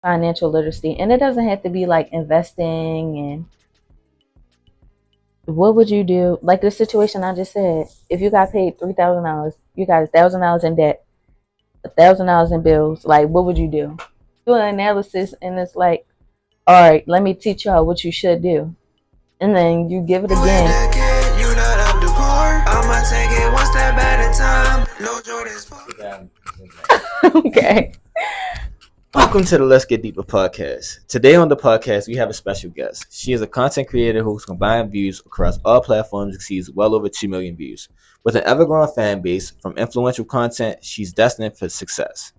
financial literacy. And it doesn't have to be like investing. And what would you do? Like the situation I just said, if you got paid $3,000, you got $1,000 in debt, $1,000 in bills, like what would you do? Do an analysis and it's like, all right, let me teach y'all what you should do. And then you give it again. Okay. Welcome to the Let's Get Deeper podcast. Today on the podcast, we have a special guest. She is a content creator whose combined views across all platforms exceeds well over 2 million views. With an ever-growing fan base from influential content, she's destined for success.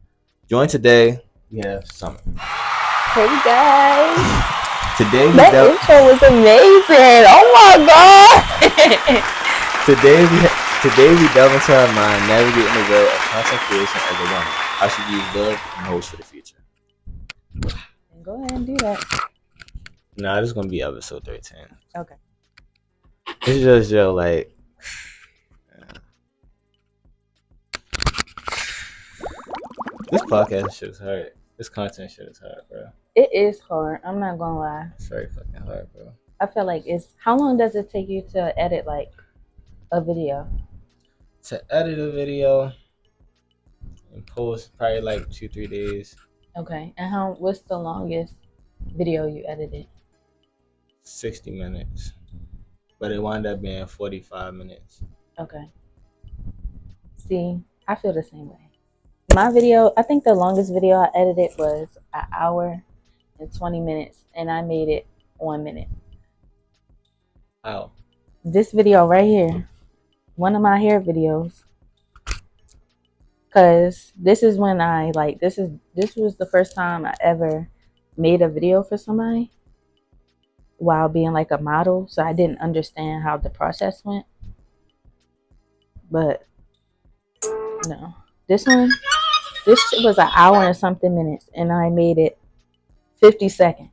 Join today, we have Summer. Hey guys. Today that intro was amazing. Oh my god. Today we delve into our mind, navigating the world of content creation as a woman. How she views love and hopes for the future. Go ahead and do that. Nah, this is gonna be episode 13. Okay. It's just like this podcast shit is hard. This content shit is hard, bro. It is hard. I'm not gonna lie. It's very fucking hard, bro. I feel like it's. How long does it take you to edit like a video? To edit a video and post probably like 2-3 days. Okay. And what's the longest video you edited? 60 minutes. But it wound up being 45 minutes. Okay. See, I feel the same way. My video, I think the longest video I edited was an hour and 20 minutes, and I made it 1 minute. Wow. This video right here, one of my hair videos, because this is when I like this was the first time I ever made a video for somebody while being like a model, so I didn't understand how the process went. But no, this was an hour and something minutes, and I made it 50 seconds.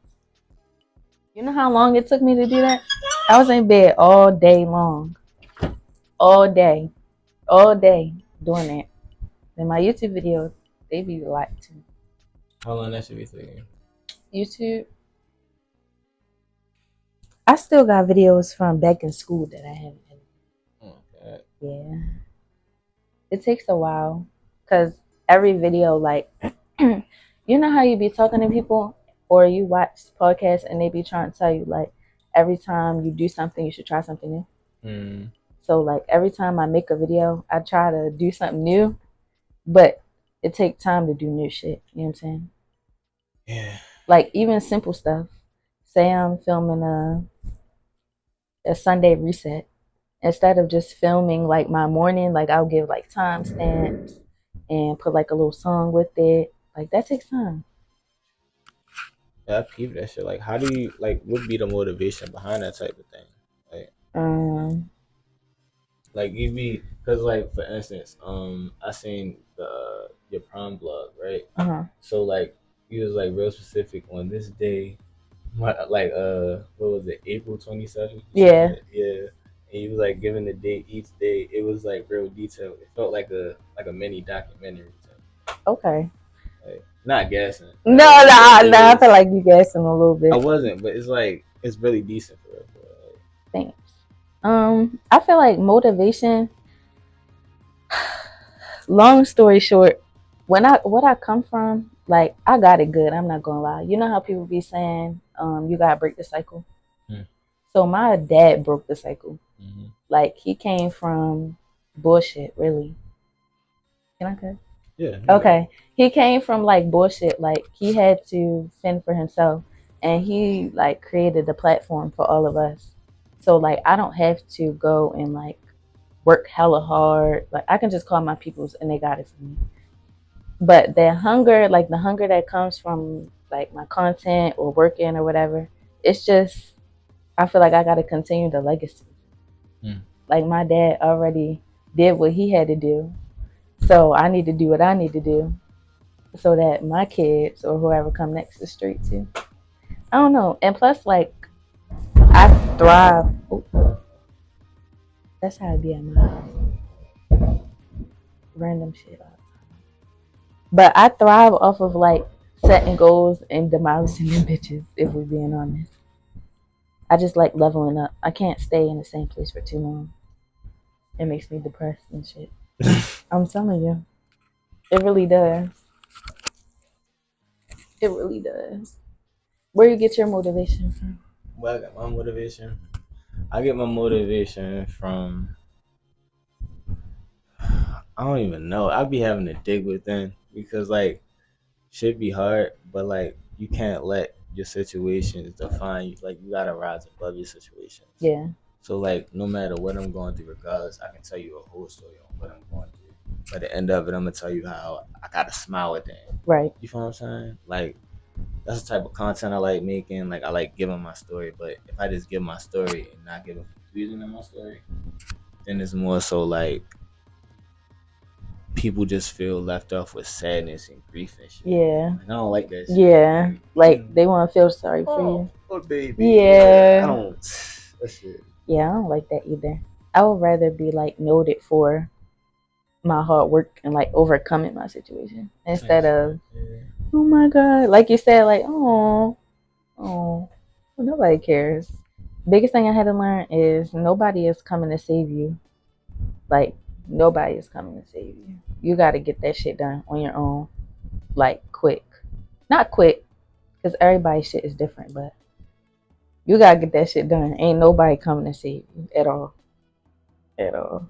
You know how long it took me to do that? I was in bed all day long, all day doing that. And my YouTube videos, they be a lot too. How long that should be taking? YouTube, I still got videos from back in school that I haven't edited. Okay. Yeah, it takes a while because every video, like, you know how you be talking to people or you watch podcasts and they be trying to tell you like every time you do something you should try something new. So like every time I make a video I try to do something new, but it takes time to do new shit. You know what I'm saying? Yeah. Like even simple stuff. Say I'm filming a Sunday reset. Instead of just filming like my morning, like I'll give like timestamps and put like a little song with it. Like that takes time. Yeah, I peep that shit. Like, how do you like? What be the motivation behind that type of thing? Like you be, cause like for instance, I seen your prom blog, right? So like you was like real specific on this day, like what was it, April 27th? Yeah. Yeah. And you was like giving the date each day. It was like real detailed. It felt like a mini documentary. Okay. Like, not guessing. No, I feel like you guessing a little bit. I wasn't, but it's like it's really decent for it. Thanks. I feel like motivation. Long story short, what I come from, like I got it good. I'm not gonna lie. You know how people be saying, you gotta break the cycle. So my dad broke the cycle. Like he came from bullshit, really. Can I cut? Yeah. Okay. He came from like bullshit. Like he had to fend for himself, and he like created the platform for all of us. So like I don't have to go and like work hella hard. Like I can just call my peoples and they got it for me. But that hunger, like the hunger that comes from like my content or working or whatever, it's just I feel like I gotta continue the legacy. Like my dad already did what he had to do. So I need to do what I need to do so that my kids or whoever come next to the street too. I don't know. And plus, like, I thrive. That's how it be at my house. Random shit all the time. But I thrive off of, like, setting goals and demolishing them bitches, if we're being honest. I just like leveling up. I can't stay in the same place for too long. It makes me depressed and shit. I'm telling you. It really does. It really does. Where you get your motivation from? Well, I got my motivation. I get my motivation from, I don't even know. I be having to dig within because like shit be hard, but like you can't let your situations define you. Like you gotta rise above your situations. Yeah. So like no matter what I'm going through, regardless, I can tell you a whole story on what I'm going through. By the end of it, I'm gonna tell you how I gotta smile at the end. Right. You feel what I'm saying? Like that's the type of content I like making. Like I like giving my story, but if I just give my story and not give a conclusion in my story, then it's more so like people just feel left off with sadness and grief and shit. Yeah. Like, I don't like that shit. Yeah. Like they want to feel sorry for you. Oh baby. Yeah. I don't. That shit. Yeah, I don't like that either. I would rather be like noted for my hard work and like overcoming my situation instead of, oh my god, like you said, like oh, well, nobody cares. Biggest thing I had to learn is nobody is coming to save you. Like nobody is coming to save you. You got to get that shit done on your own, like quick. Not quick, because everybody's shit is different, but you gotta get that shit done. Ain't nobody coming to save you at all. At all.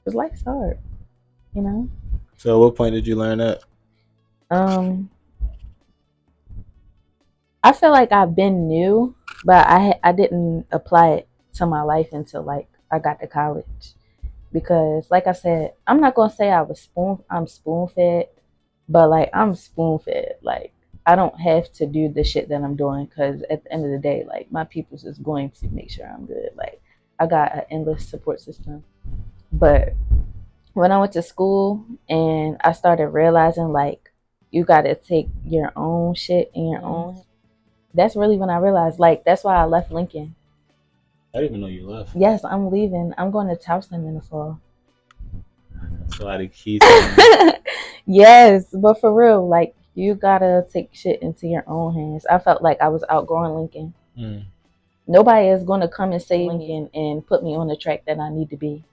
Cause life's hard, you know? So, at what point did you learn that? I feel like I've been new, but I didn't apply it to my life until like I got to college. Because like I said, I'm not gonna say I'm spoon fed, but like I'm spoon fed. Like I don't have to do the shit that I'm doing because at the end of the day, like my people's is going to make sure I'm good. Like I got an endless support system. But when I went to school and I started realizing like you gotta take your own shit in your own, that's really when I realized like that's why I left Lincoln. I didn't even know you left. Yes, I'm leaving. I'm going to Towson in the fall. So I the keys. Yes, but for real, like you gotta take shit into your own hands. I felt like I was outgrowing Lincoln. Nobody is gonna come and save Lincoln and put me on the track that I need to be.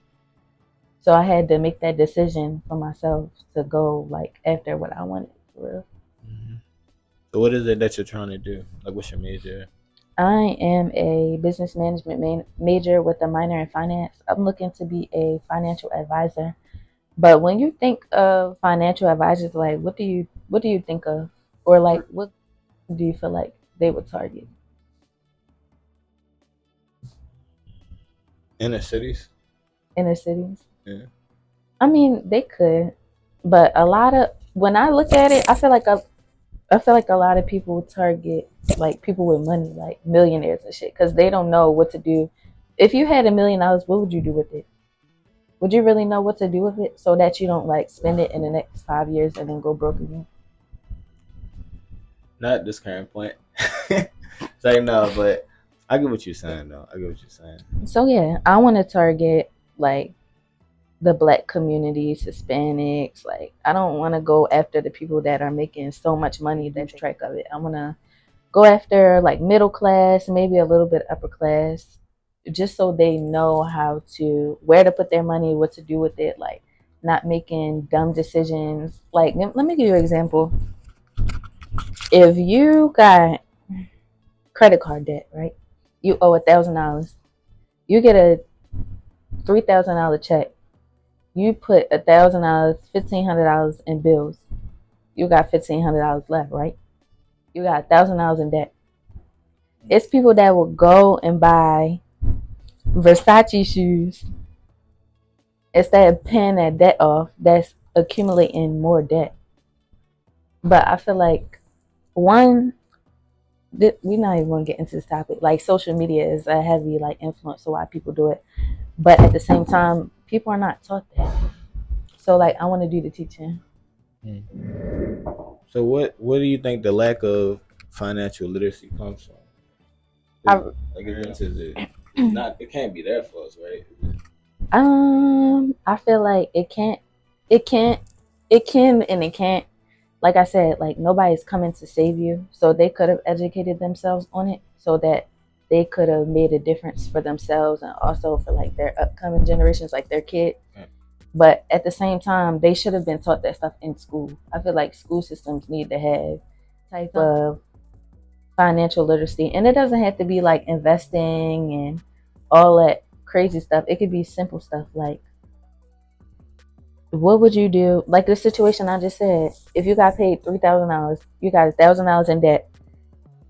So I had to make that decision for myself to go like after what I wanted for real. So what is it that you're trying to do? Like what's your major? I am a business management major with a minor in finance. I'm looking to be a financial advisor. But when you think of financial advisors, like what do you think of, or like what do you feel like they would target? Inner cities. Inner cities. Yeah. I mean, they could, but a lot of when I look at it, I feel like a lot of people target like people with money, like millionaires and shit, because they don't know what to do. If you had $1 million, what would you do with it? Would you really know what to do with it so that you don't like spend it in the next 5 years and then go broke again? Not at this current point. Like no, but I get what you're saying though. I get what you're saying. So yeah, I want to target like the black communities, Hispanics. Like I don't want to go after the people that are making so much money that's track of it. I want to go after like middle class, maybe a little bit upper class, just so they know how to where to put their money, what to do with it, like not making dumb decisions. Like let me give you an example. If you got credit card debt, right? You owe $1,000. You get a $3,000 check. You put $1,000, $1,500 in bills. You got $1,500 left, right? You got $1,000 in debt. It's people that will go and buy Versace shoes instead of paying that debt off. That's accumulating more debt. But I feel like we're not even going to get into this topic. Like social media is a heavy like influence of why people do it. But at the same time, people are not taught that. So like I want to do the teaching. So what do you think the lack of financial literacy comes from? It can't be their fault, right? I feel like it can and it can't. like I said, like nobody's coming to save you. So they could have educated themselves on it so that they could have made a difference for themselves and also for like their upcoming generations, like their kids. But at the same time, they should have been taught that stuff in school. I feel like school systems need to have type of financial literacy. And it doesn't have to be like investing and all that crazy stuff. It could be simple stuff like, what would you do? Like the situation I just said, if you got paid $3,000, you got $1,000 in debt,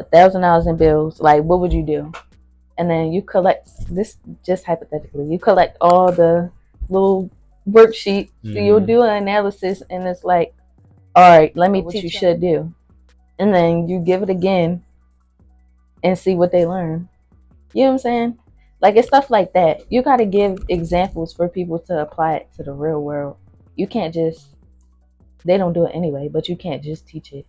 $1,000 in bills, like what would you do? And then you collect this, just hypothetically, you collect all the little worksheets, you'll do an analysis, and it's like, all right, let me what you should do. And then you give it again and see what they learn. You know what I'm saying? Like it's stuff like that. You got to give examples for people to apply it to the real world. You can't just, they don't do it anyway, but you can't just teach it.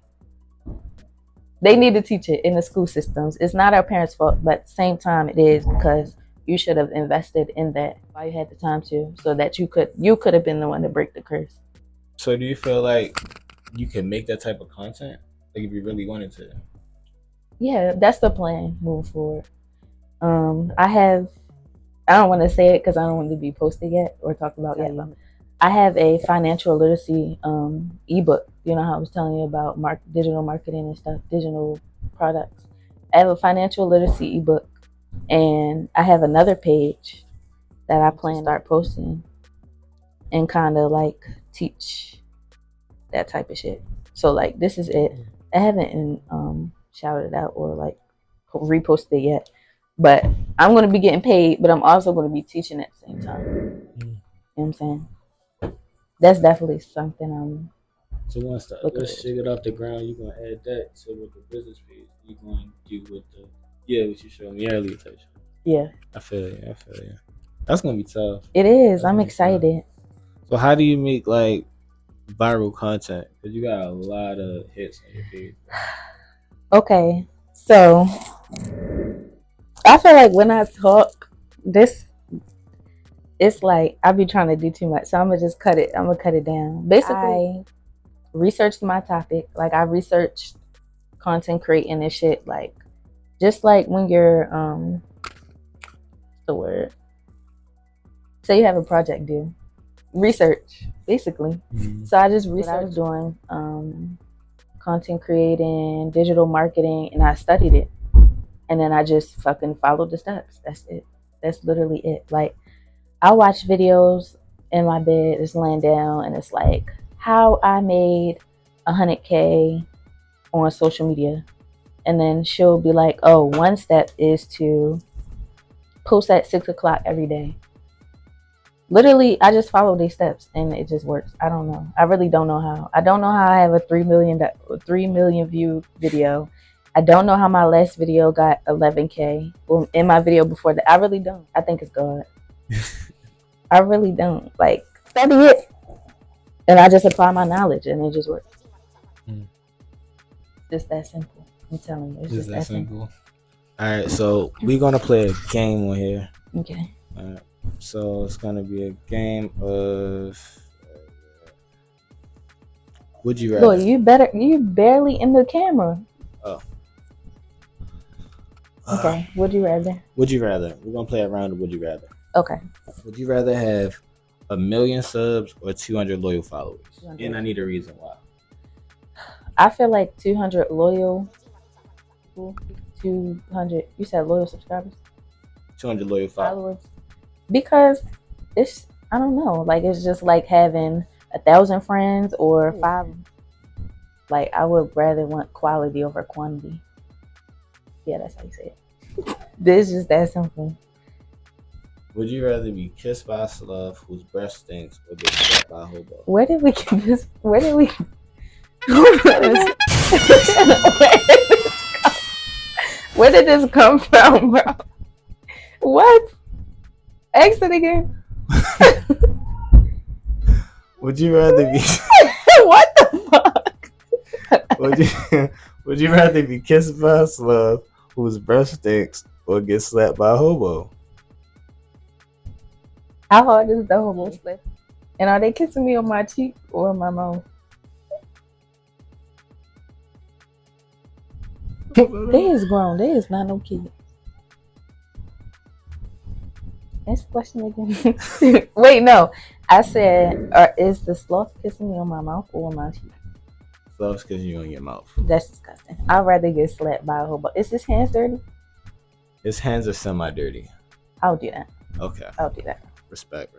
They need to teach it in the school systems. It's not our parents' fault, but at the same time it is, because you should have invested in that while you had the time to, so that you could have been the one to break the curse. So do you feel like you can make that type of content, like if you really wanted to? Yeah, that's the plan moving forward. I don't want to say it because I don't want it to be posted yet or talked about yet. I have a financial literacy ebook. You know how I was telling you about digital marketing and stuff, digital products. I have a financial literacy ebook, and I have another page that I plan to start posting and kind of like teach that type of shit. So like this is it. I haven't shouted it out or like reposted it yet, but I'm going to be getting paid, but I'm also going to be teaching at the same time. You know what I'm saying? That's definitely something so once the other shit get off the ground, you're going to add that to what the business page you're going to do with the, what you showed me earlier. Yeah. I feel you. That's going to be tough. It is. I'm excited. So how do you make like viral content? Because you got a lot of hits on your page. Okay. So I feel like when I talk, it's like I be trying to do too much. So I'm going to just cut it. I'm going to cut it down. Basically, I researched my topic. Like I researched content creating and shit. Like just like when you're, what's the word? Say you have a project due. Research, basically. Mm-hmm. So I just researched what I was doing, content creating, digital marketing, and I studied it. And then I just fucking followed the steps. That's it. That's literally it. Like I watch videos in my bed, just laying down, and it's like how I made 100K on social media. And then she'll be like, oh, one step is to post at 6 o'clock every day. Literally, I just follow these steps and it just works. I don't know. I really don't know how. I don't know how I have a 3 million view video. I don't know how my last video got 11K. Well, in my video before that, I really don't. I think it's God. I really don't. Like, study it. And I just apply my knowledge and it just works. Just that simple. I'm telling you. It's just that simple. All right, so we're going to play a game on here. Okay. All right. So it's going to be a game of would you rather. Boy, you barely in the camera. Oh. Okay, would you rather? Would you rather? We're going to play a round of would you rather. Okay. Would you rather have 1 million subs or 200 loyal followers? 200. And I need a reason why. I feel like 200 loyal. 200. You said loyal subscribers? 200 loyal followers. Because it's, I don't know. Like it's just like having 1,000 friends or 5. Like I would rather want quality over quantity. Yeah, that's how you say it. This is just that simple. Would you rather be kissed by a slug whose breath stinks or get slapped by a hobo? Where did we get this? Where did this come from, bro? What? Ask it again. Would you rather be what the fuck? Would you rather be kissed by a slug whose breath stinks or get slapped by a hobo? How hard is the hobo slap? And are they kissing me on my cheek or my mouth? They is grown. They is not no kid. Next question again. Wait, no. I said, is the sloth kissing me on my mouth or on my cheek? Sloth's kissing you on your mouth. That's disgusting. I'd rather get slapped by a whole bunch. Is his hands dirty? His hands are semi-dirty. I'll do that. Okay. I'll do that. Respect.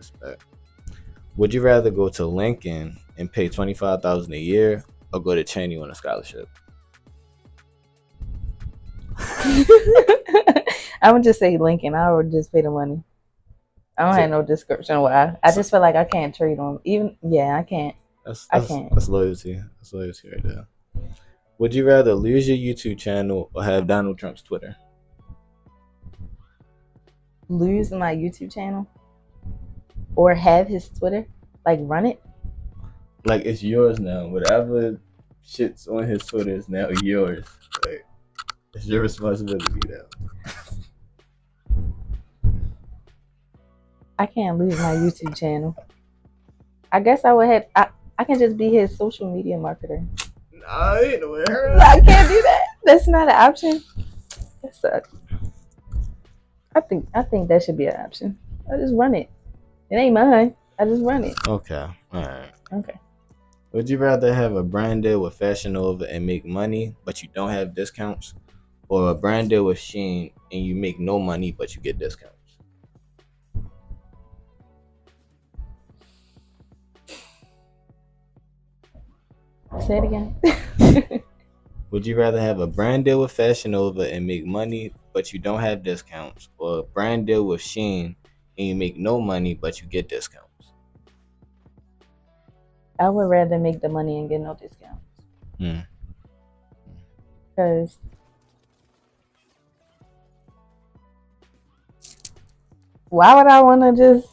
Would you rather go to Lincoln and pay $25,000 a year, or go to Cheney on a scholarship? I would just say Lincoln. I would just pay the money. I don't have no description why. I just feel like I can't trade on. I can't. I can't. That's loyalty. That's loyalty right there. Would you rather lose your YouTube channel or have Donald Trump's Twitter? Lose my YouTube channel or have his Twitter? Like run it? Like it's yours now. Whatever shit's on his Twitter is now yours. Like it's your responsibility now. I can't lose my YouTube channel. I guess I would have. I can just be his social media marketer. Nah, ain't no way. I can't do that. That's not an option. That sucks. I think that should be an option. I just run it. It ain't mine. I just run it. Okay. All right. Okay. Would you rather have a brand deal with Fashion Nova and make money, but you don't have discounts, or a brand deal with Shein and you make no money but you get discounts? Say it again. Would you rather have a brand deal with Fashion Nova and make money but you don't have discounts, or a brand deal with Shein and you make no money but you get discounts? I would rather make the money and get no discounts. Because why would I want to just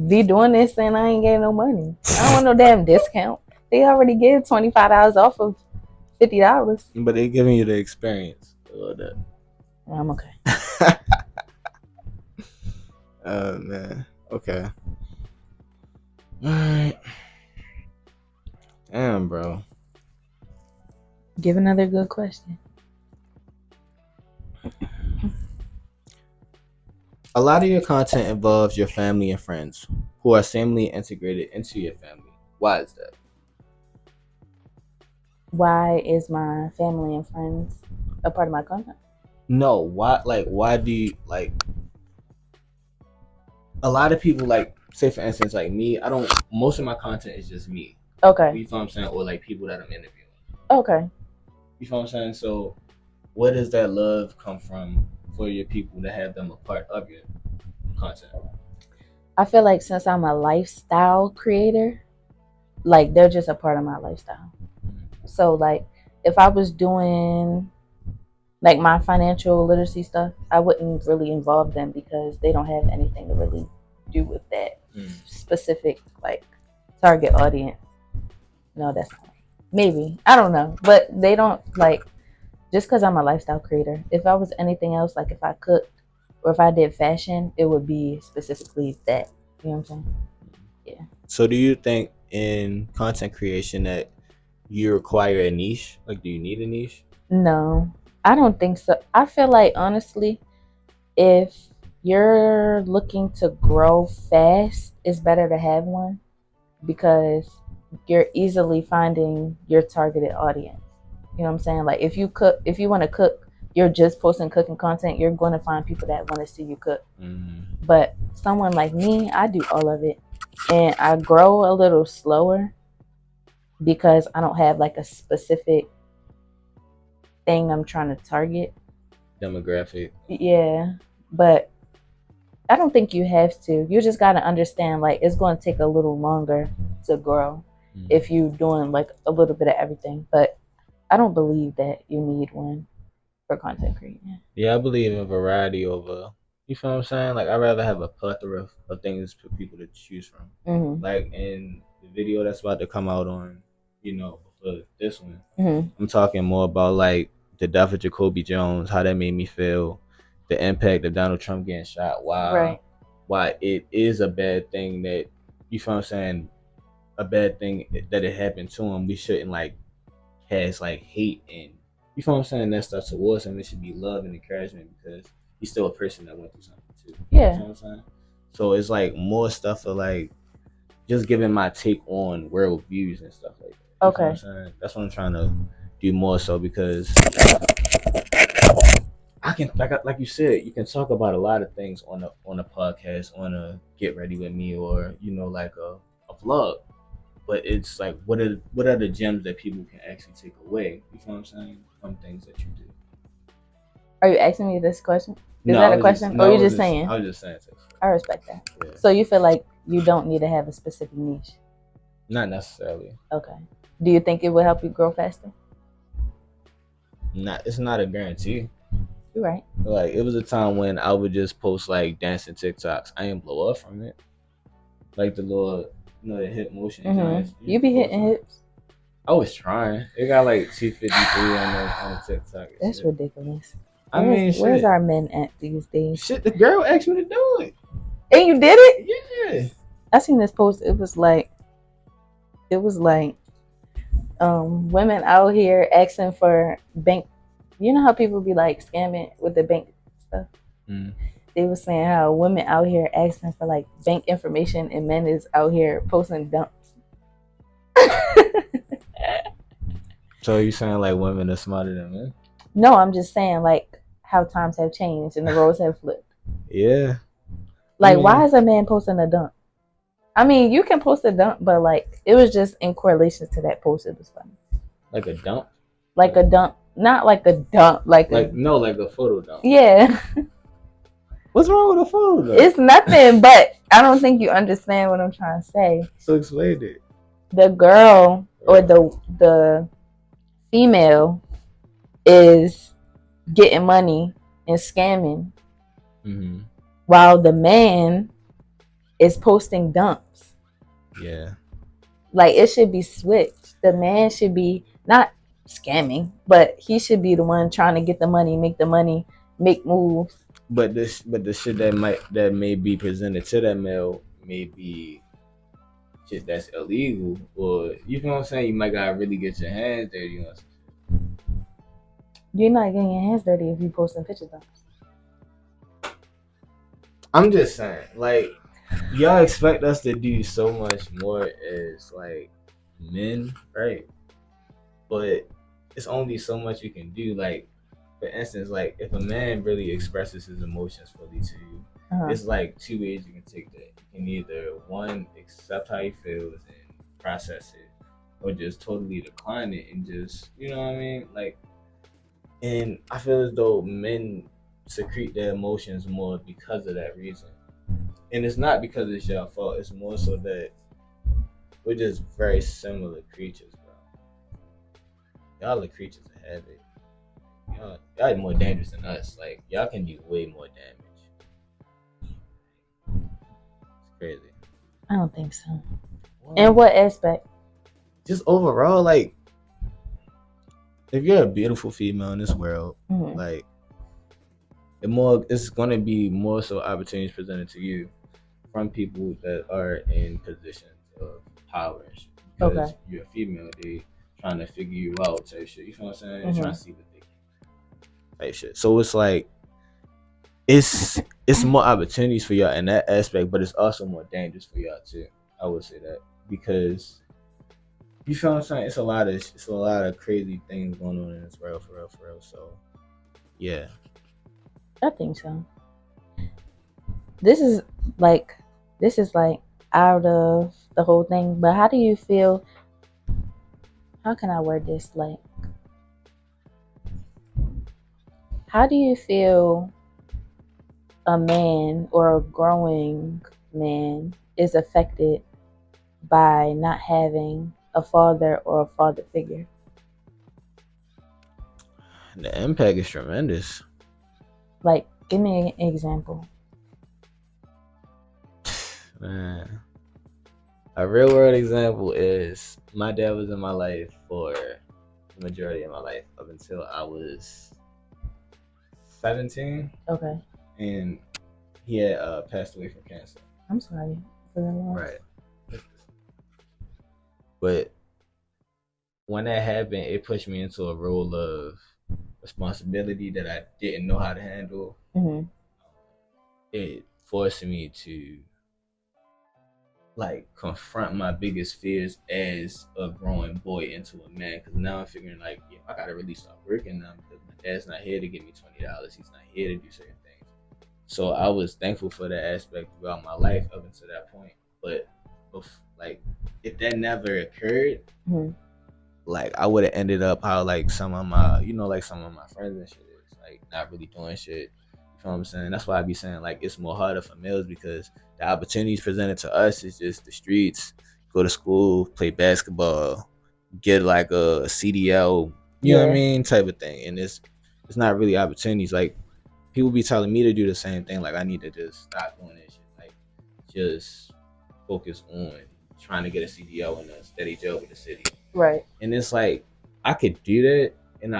be doing this and I ain't getting no money? I don't want no damn discount. They already give $25 off of $50. But they're giving you the experience. I love that. I'm okay. Oh man. Okay. Alright. Damn, bro. Give another good question. A lot of your content involves your family and friends who are seamlessly integrated into your family. Why is that? Why is my family and friends a part of my content? No, why do you like a lot of people, like, say for instance, like me, most of my content is just me. Okay. You feel what I'm saying? Or like people that I'm interviewing. Okay. You feel what I'm saying? So where does that love come from for your people to have them a part of your content? I feel like since I'm a lifestyle creator, like they're just a part of my lifestyle. So like if I was doing like my financial literacy stuff, I wouldn't really involve them because they don't have anything to really do with that specific like target audience. No, that's not. Maybe. I don't know. But they don't like just because I'm a lifestyle creator. If I was anything else, like if I cooked or if I did fashion, it would be specifically that. You know what I'm saying? Yeah. So do you think in content creation that you require a niche? Like, do you need a niche? No, I don't think so. I feel like honestly, if you're looking to grow fast, it's better to have one because you're easily finding your targeted audience. You know what I'm saying? Like if you want to cook, you're just posting cooking content, you're going to find people that want to see you cook. But someone like me, I do all of it and I grow a little slower because I don't have like a specific thing I'm trying to target. Demographic. Yeah, but I don't think you have to. You just got to understand like it's going to take a little longer to grow if you're doing like a little bit of everything. But I don't believe that you need one for content creation. Yeah, I believe in variety over, you feel what I'm saying? Like I'd rather have a plethora of things for people to choose from. Like in the video that's about to come out on, for this one, I'm talking more about like the death of Jacoby Jones, how that made me feel, the impact of Donald Trump getting shot, why it is a bad thing that, you feel what I'm saying, a bad thing that it happened to him. We shouldn't like cast like hate and, you feel what I'm saying, that stuff towards him, it should be love and encouragement because he's still a person that went through something too. Yeah. You know what I'm saying? So it's like more stuff of like just giving my take on world views and stuff like that. You Okay. Know what I'm saying? That's what I'm trying to do more so because I can like you said, you can talk about a lot of things on a podcast, on a Get Ready With Me, or like a vlog. But it's like what are the gems that people can actually take away? You know what I'm saying? From things that you do. Are you asking me this question? Is that a question? Or are you just saying? I was just saying. I respect that. Yeah. So you feel like you don't need to have a specific niche? Not necessarily. Okay. Do you think it will help you grow faster? It's not a guarantee. You're right. Like it was a time when I would just post like dancing TikToks. I didn't blow up from it. Like the little, the hip motion. Mm-hmm. You be hitting hips. I was trying. It got like 253 on TikTok. That's ridiculous. Where's our men at these days? Shit, the girl asked me to do it. And you did it? Yeah. I seen this post. It was like women out here asking for bank. You know how people be like scamming with the bank stuff? Mm. They were saying how women out here asking for like bank information and men is out here posting dumps. So you saying like women are smarter than men? No, I'm just saying like how times have changed and the roles have flipped. Yeah. Like, why is a man posting a dump? I mean, you can post a dump, but like it was just in correlation to that post. It was funny. Like a dump? Like a dump. Not like a dump. Like a photo dump. Yeah. What's wrong with a photo dump? It's nothing, but I don't think you understand what I'm trying to say. So explain it. The girl or the female is getting money and scamming, mm-hmm. while the man is posting dumps. Yeah. Like it should be switched. The man should be not scamming, but he should be the one trying to get the money, make moves. But the shit that may be presented to that male may be shit that's illegal, or you know what I'm saying. You might gotta really get your hands dirty. You know. You're not getting your hands dirty if you posting picture dumps. I'm just saying, like, y'all expect us to do so much more as like men, right? But it's only so much you can do. Like, for instance, like if a man really expresses his emotions fully to you, it's like two ways you can take that. You can either one, accept how he feels and process it, or just totally decline it and just, you know what I mean? Like, and I feel as though men secrete their emotions more because of that reason. And it's not because it's your fault. It's more so that we're just very similar creatures, bro. Y'all are creatures of habit. Y'all are more dangerous than us. Like, y'all can do way more damage. It's crazy. I don't think so. In what aspect? Just overall, like, if you're a beautiful female in this world, mm-hmm. like, it's going to be more so opportunities presented to you from people that are in positions of power and shit. Because you're a female, they trying to figure you out type shit. You know what I'm saying? They're trying to see what they can type shit. So it's like it's more opportunities for y'all in that aspect, but it's also more dangerous for y'all too. I would say that because you feel what I'm saying? It's a lot of crazy things going on in this world for real. So yeah. I think so. This is like out of the whole thing, but how do you feel? How can I word this? Like, how do you feel a man or a growing man is affected by not having a father or a father figure? The impact is tremendous. Like, give me an example. Man, a real world example is my dad was in my life for the majority of my life up until I was 17. Okay. And he had passed away from cancer. I'm sorry for that loss. Right. But when that happened, it pushed me into a role of responsibility that I didn't know how to handle. It forced me to like confront my biggest fears as a growing boy into a man. Because now I'm figuring like, yeah, I gotta really start working now because my dad's not here to give me $20. He's not here to do certain things. So I was thankful for that aspect throughout my life up until that point. But like, if that never occurred, like I would have ended up how like some of my, like some of my friends and shit is like not really doing shit. You know what I'm saying? That's why I be saying like it's more harder for males because the opportunities presented to us is just the streets, go to school, play basketball, get like a CDL, you know what I mean, type of thing. And it's not really opportunities. Like people be telling me to do the same thing. Like I need to just stop doing this shit. Like just focus on trying to get a CDL in a steady job with the city. Right. And it's like I could do that, and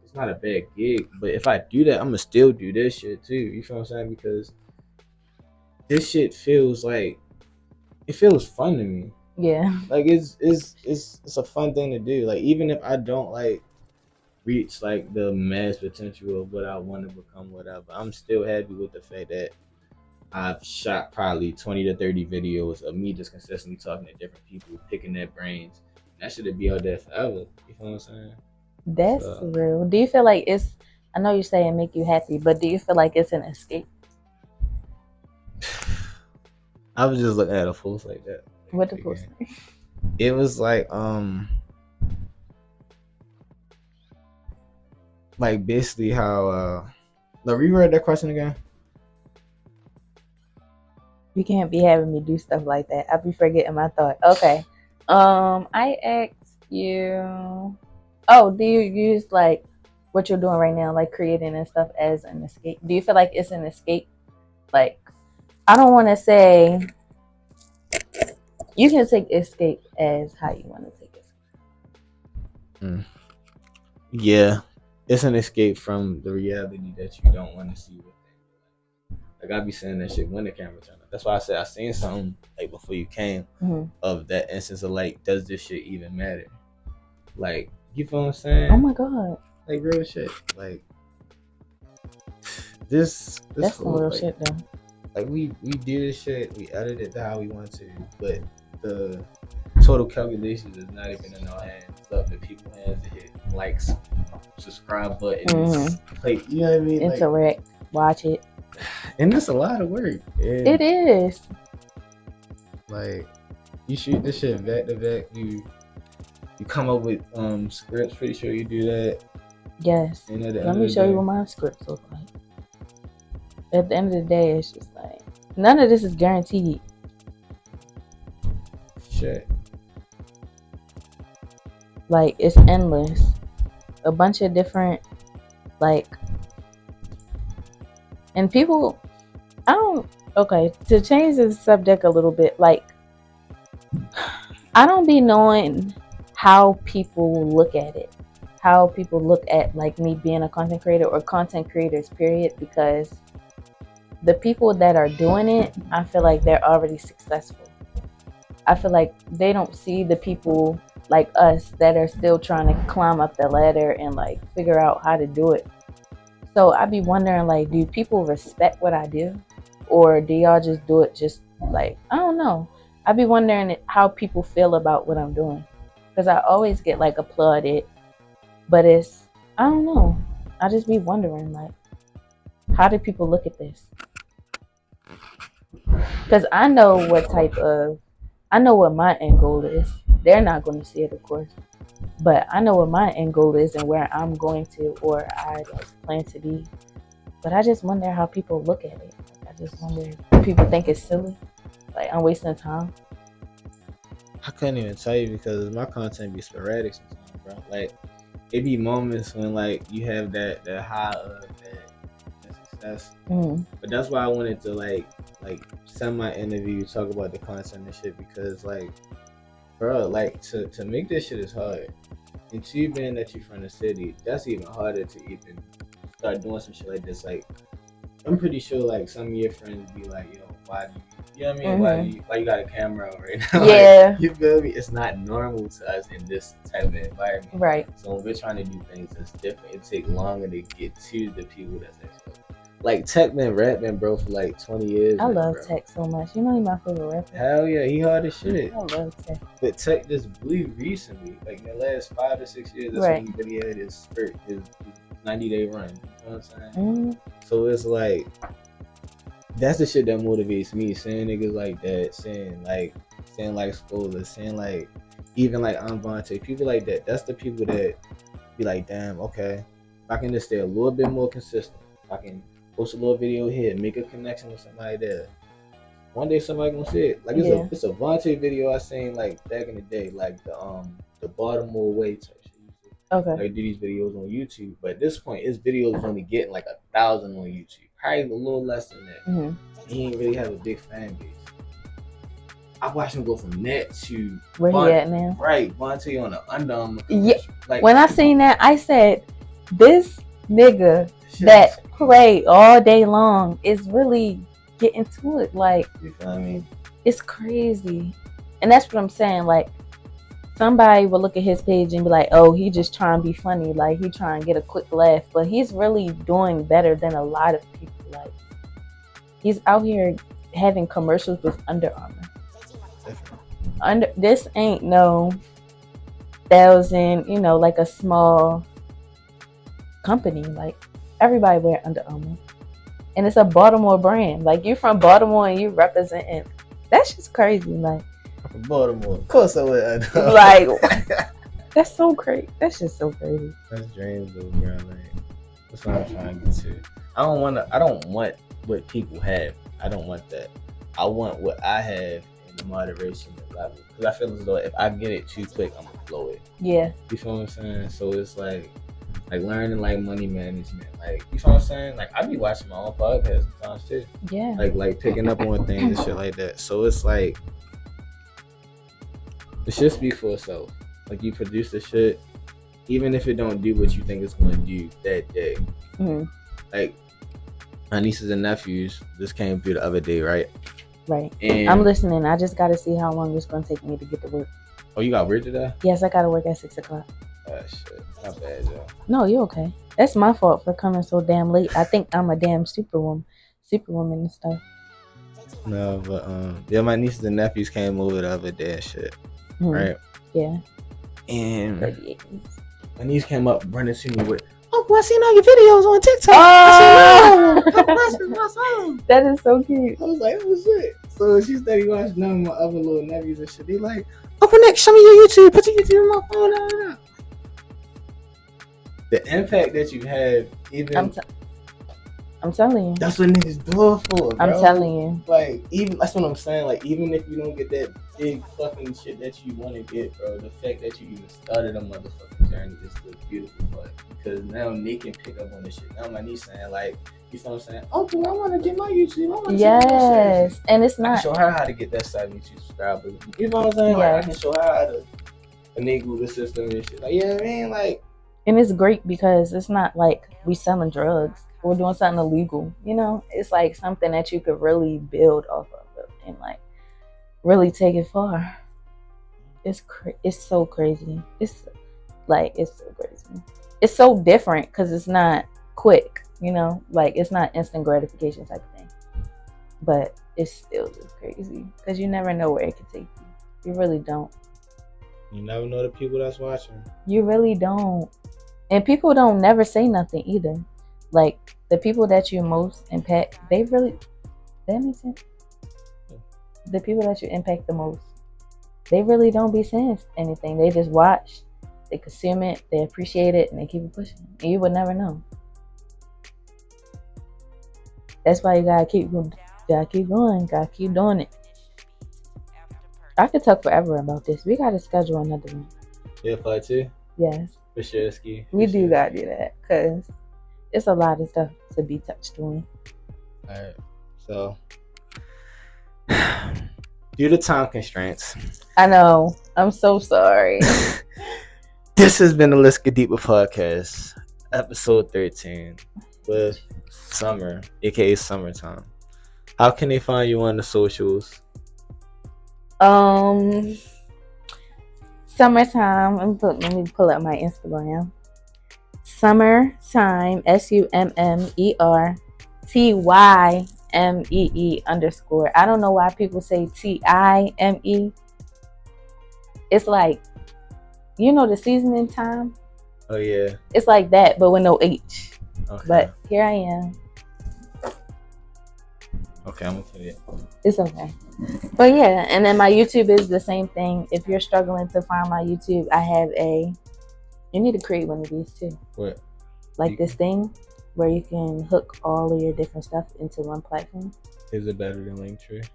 it's not a bad gig. But if I do that, I'm gonna still do this shit too. You feel what I'm saying? Because this shit feels like it feels fun to me. Yeah. Like it's a fun thing to do. Like even if I don't like reach like the mass potential of what I want to become, whatever, I'm still happy with the fact that I've shot probably 20 to 30 videos of me just consistently talking to different people, picking their brains. That should be out there forever. You feel what I'm saying? That's real. Do you feel like I know you say it make you happy, but do you feel like it's an escape? I was just looking at a post like that. What the post? It was like basically how reread that question again. You can't be having me do stuff like that. I be forgetting my thought. Okay. I asked you, do you use like what you're doing right now, like creating and stuff as an escape? Do you feel like it's an escape? Like, I don't want to say, you can take escape as how you want to take it. Yeah, it's an escape from the reality that you don't want to see with it. Like I be saying that shit when the camera turned on. That's why I said I seen something like before you came of that instance of like, does this shit even matter? Like, you feel what I'm saying? Oh my god. Like real shit. Like this that's some real shit though. Like we do this shit, we edit it to how we want to, but the total calculations is not even in our hands. It's up in people's hands to hit likes, subscribe buttons, like, you know what I mean? Interact, watch it. And that's a lot of work. And it is. Like you shoot this shit back to back, you come up with scripts, pretty sure you do that. Yes. Let me show you what my scripts look like. At the end of the day, it's just like none of this is guaranteed. Shit. Like it's endless. A bunch of different and people to change the subject a little bit, like I don't be knowing how people look at it. How people look at like me being a content creator or content creators, period, because the people that are doing it, I feel like they're already successful. I feel like they don't see the people like us that are still trying to climb up the ladder and like figure out how to do it. So I be wondering, like, do people respect what I do, or do y'all just do it just like, I don't know. I be wondering how people feel about what I'm doing, because I always get like applauded, but I don't know. I just be wondering, like, how do people look at this? Because I know what my end goal is. They're not going to see it, of course, but I know what my end goal is and where I'm going to, or I plan to be. But I just wonder how people look at it. I just wonder if people think it's silly, like I'm wasting time. I couldn't even tell you because my content be sporadic sometimes, bro. Like it be moments when like you have that high of that success. But that's why I wanted to like send my interview, talk about the content and shit, because like, bro, like to make this shit is hard. And two, being that you're from the city, that's even harder to even start doing some shit like this. Like I'm pretty sure like some of your friends be like, yo, why do You know what I mean? Why you got a camera on right now? Yeah. Like, you feel me? It's not normal to us in this type of environment. Right. So when we're trying to do things that's different, it takes longer to get to the people that's actually. Like Tech been rapping, bro, for like 20 years. I love Tech so much. You know he's my favorite rapper. Hell yeah, he hard as shit. I love Tech. But Tech just blew recently, like in the last 5 to 6 years. That's when he really had his spurt, his 90-day run. You know what I'm saying? Mm-hmm. So it's like, that's the shit that motivates me. Saying niggas like that, saying like Scholar, saying like even like Vontae, people like that. That's the people that be like, damn, okay, if I can just stay a little bit more consistent, I can post a little video here, make a connection with somebody there. One day somebody gonna see it. Like it's a Vontae video I seen like back in the day, like the Baltimore way type shit. Okay. Like do these videos on YouTube, but at this point his videos only getting like 1,000 on YouTube, probably a little less than that. Mm-hmm. He ain't really have a big fan base. I watched him go from that to where he at now. Right, Vontae on the Under Armour. Yeah. Like when I seen that, I said, this nigga that play all day long is really getting to it. Like, you feel what I mean? It's crazy. And that's what I'm saying. Like, somebody will look at his page and be like, oh, he just trying to be funny. Like, he trying to get a quick laugh. But he's really doing better than a lot of people. Like, he's out here having commercials with Under Armour. This ain't no 1,000, like a small company. Like, everybody wear Under Armour. And it's a Baltimore brand. Like, you're from Baltimore and you representing. That's just crazy. Like, from Baltimore. Of course I wear Under Armour. Like, that's so crazy. That's just so crazy. That's dreams though, bro. Like, that's what I'm trying to get to. I don't want what people have. I don't want that. I want what I have in the moderation level. Because I feel as though if I get it too quick, I'm gonna blow it. Yeah. You feel what I'm saying? So it's like learning like money management. Like, you feel what I'm saying? Like, I be watching my own podcast sometimes too. Yeah. Like picking up on things and shit like that. So it's like, the shit speak for itself. Like, you produce the shit, even if it don't do what you think it's gonna do that day. Mm-hmm. Like, my nieces and nephews just came through the other day, right? Right. And I'm listening. I just got to see how long it's going to take me to get to work. Oh, you got work today? Yes, I got to work at 6:00. Oh, shit. Not bad, yo. No, you're okay. That's my fault for coming so damn late. I think I'm a damn superwoman and stuff. No, but, yeah, my nieces and nephews came over the other day and shit. Mm-hmm. Right? Yeah. And my niece came up running to me with, oh, I seen all your videos on TikTok. Oh! That is so cute. I was like, oh shit. So she started watching none of my other little nephews and shit. They like, Uncle Nick, show me your YouTube. Put your YouTube on my phone. The impact that you have, even I'm telling you. That's what niggas do it for, bro. I'm telling you. Like, even that's what I'm saying. Like, even if you don't get that big fucking shit that you want to get, bro, the fact that you even started a motherfucking journey is the beautiful part. Because now Nick can pick up on this shit. Now my niece saying, like, you know what I'm saying? Uncle, I want to get my YouTube. Yes. And it's not. I can show her how to get that 70 subscribers. You know what I'm saying? Yes. Like, I can show her how to enable the system and shit. Like, yeah, I mean, like. And it's great because it's not like we selling drugs. We're doing something illegal, it's like something that you could really build off of and like really take it far. It's so crazy. It's so crazy. It's so different because it's not quick, like it's not instant gratification type of thing, but it's still just crazy because you never know where it could take you. You really don't. You never know the people that's watching. You really don't. And people don't never say nothing either. Like, the people that you most impact, that makes sense? The people that you impact the most, they really don't be saying anything. They just watch, they consume it, they appreciate it, and they keep it pushing. And you would never know. That's why you gotta keep going, gotta keep doing it. I could talk forever about this. We gotta schedule another one. Yeah, part 2? Yes. For sure, Ski. We do gotta do that, because it's a lot of stuff to be touched on. Alright, so due to time constraints, I know. I'm so sorry. This has been the Let's Get Deeper podcast, episode 13, with Summer, aka Summertime. How can they find you on the socials? Summertime. Let me pull up my Instagram. Summertime, SUMMERTYMEE_. I don't know why people say TIME. It's like, you know, the seasoning time. Oh yeah. It's like that, but with no H. Okay. But here I am. Okay, I'm gonna it. It's okay. But yeah, and then my YouTube is the same thing. If you're struggling to find my YouTube, I have you need to create one of these too. What? Like this thing where you can hook all of your different stuff into one platform. Is it better than Linktree?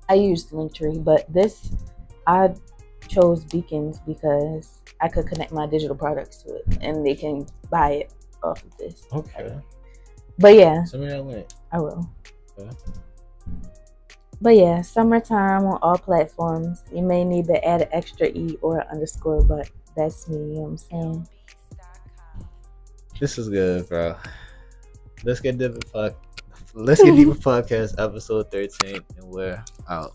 I used Linktree, but this, I chose Beacons because I could connect my digital products to it and they can buy it off of this. Okay. But yeah. Send me that link. I will. Okay. But yeah, summertime on all platforms. You may need to add an extra E or an underscore, but that's me, you know what I'm saying? This is good, bro. Let's get Deeper Podcast episode 13, and we're out.